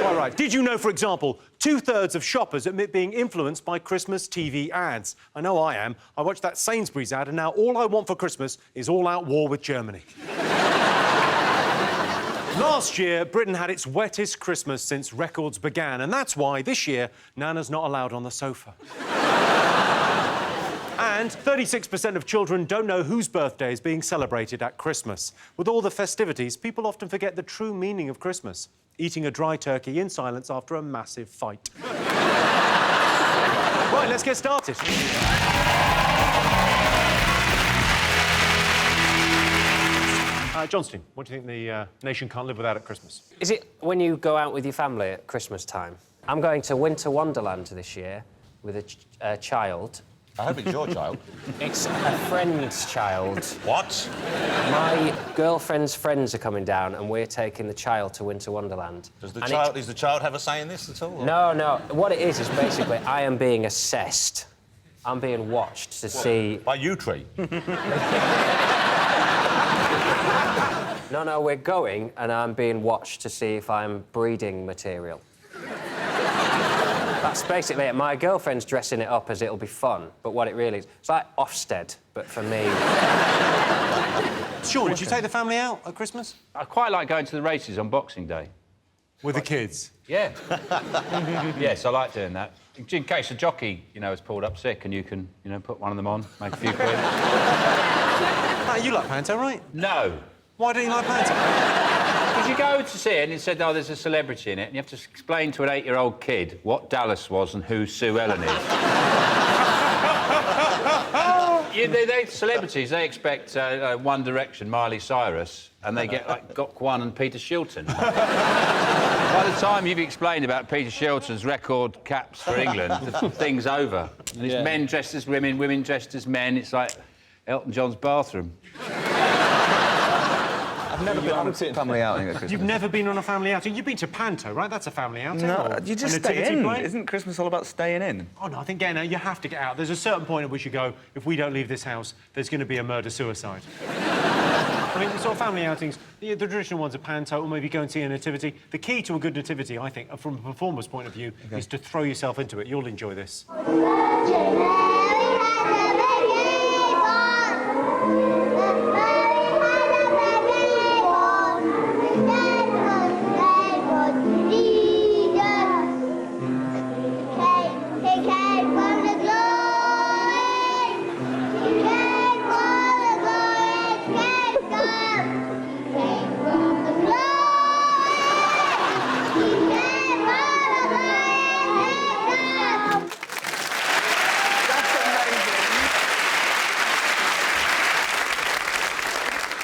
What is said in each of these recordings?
Quite right. Did you know, for example, 2/3 of shoppers admit being influenced by Christmas TV ads? I know I am. I watched that Sainsbury's ad, and now all I want for Christmas is all-out war with Germany. Last year, Britain had its wettest Christmas since records began, and that's why this year, Nana's not allowed on the sofa. And 36% of children don't know whose birthday is being celebrated at Christmas. With all the festivities, people often forget the true meaning of Christmas. Eating a dry turkey in silence after a massive fight. Right, let's get started. Johnston, what do you think the nation can't live without at Christmas? Is it when you go out with your family at Christmas time? I'm going to Winter Wonderland this year with a child. I hope it's your child. It's a friend's child. What? My girlfriend's friends are coming down and we're taking the child to Winter Wonderland. Does the child have a say in this at all? Or? No, no. What it is basically I am being assessed. I'm being watched to see... By you tree? No, we're going and I'm being watched to see if I'm breeding material. That's basically it. My girlfriend's dressing it up as it'll be fun, but what it really is... It's like Ofsted, but for me. Sean, did you take the family out at Christmas? I quite like going to the races on Boxing Day. With the kids? Yeah. Yes, I like doing that. In case a jockey, you know, is pulled up sick and you can, you know, put one of them on, make a few quid. You like Panto, right? No. Why don't you like Panto? Because you go to see it and it said, oh, there's a celebrity in it, and you have to explain to an 8-year-old kid what Dallas was and who Sue Ellen is. Celebrities, they expect One Direction, Miley Cyrus, and they get, like, Gok One and Peter Shilton. By the time you've explained about Peter Shilton's record caps for England, the thing's over. And it's men dressed as women, women dressed as men. It's like Elton John's bathroom. I've never been on a family outing at Christmas. You've never been on a family outing? You've been to Panto, right? That's a family outing. No, you just stay in. Isn't Christmas all about staying in? Oh, no, I think getting out, you have to get out. There's a certain point at which you go, if we don't leave this house, there's going to be a murder-suicide. I mean, the sort of family outings, the traditional ones are Panto, or maybe go and see a nativity. The key to a good nativity, I think, from a performer's point of view, is to throw yourself into it. You'll enjoy this.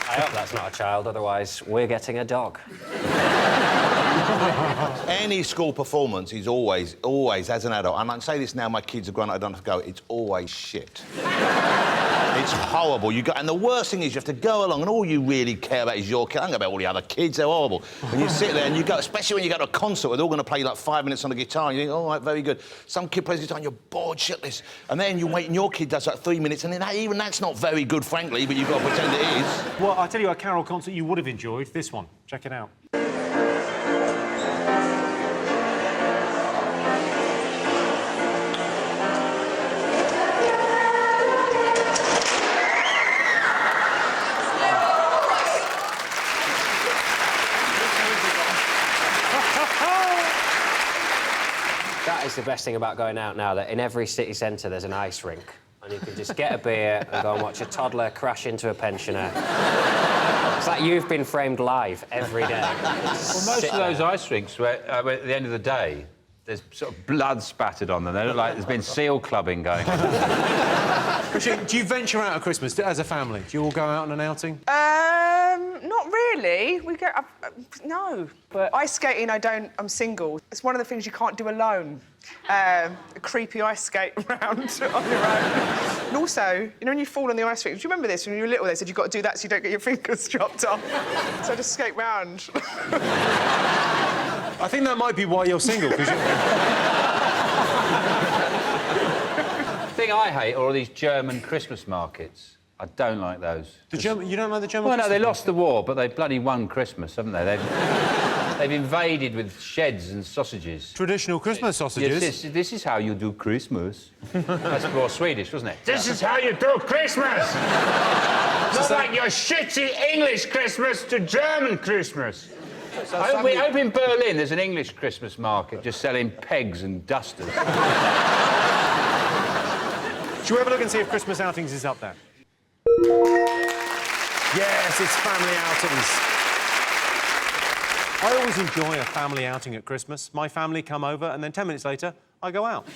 I hope that's not a child, otherwise we're getting a dog. Any school performance is always, as an adult, and I can say this now, my kids are grown up, I don't have to go, it's always shit. It's horrible. And the worst thing is you have to go along and all you really care about is your kid. I don't care about all the other kids, they're horrible. And you sit there and you go, especially when you go to a concert where they're all going to play like 5 minutes on the guitar and you think, all right, very good. Some kid plays guitar and you're bored shitless. And then you wait and your kid does like 3 minutes and then even that's not very good, frankly, but you've got to pretend it is. Well, I'll tell you a carol concert you would have enjoyed, this one. Check it out. That is the best thing about going out now, that in every city centre there's an ice rink. And you can just get a beer and go and watch a toddler crash into a pensioner. It's like you've been framed live every day. Well, most of those ice rinks, where at the end of the day, there's sort of blood spattered on them. They look like there's been seal clubbing going on. Do you venture out at Christmas as a family? Do you all go out on an outing? Not really. We go... no. But ice skating, I'm single. It's one of the things you can't do alone. A creepy ice skate around on your own. And also, you know when you fall on the ice rink, do you remember this? When you were little, they said you've got to do that so you don't get your fingers chopped off. So I just skate round. I think that might be why you're single, because you... The thing I hate are all these German Christmas markets. I don't like those. You don't like the German Well, no, Christmas they lost market? the war, but they bloody won Christmas, haven't they? They've invaded with sheds and sausages. Traditional Christmas sausages. Yes, this is how you do Christmas. That's more Swedish, wasn't it? This is how you do Christmas! Not like your shitty English Christmas to German Christmas. I hope in Berlin there's an English Christmas market just selling pegs and dusters. Should we have a look and see if Christmas outings is up there? Yes, it's family outings. I always enjoy a family outing at Christmas. My family come over and then 10 minutes later, I go out.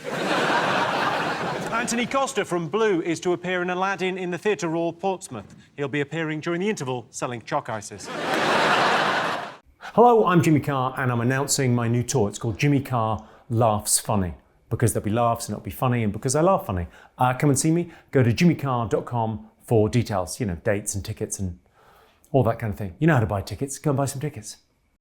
Anthony Costa from Blue is to appear in Aladdin in the Theatre Royal Portsmouth. He'll be appearing during the interval selling chalk ices. Hello, I'm Jimmy Carr and I'm announcing my new tour. It's called Jimmy Carr Laughs Funny. Because there'll be laughs and it'll be funny, and because I laugh funny. Come and see me. Go to jimmycarr.com for details, you know, dates and tickets and all that kind of thing. You know how to buy tickets. Go and buy some tickets.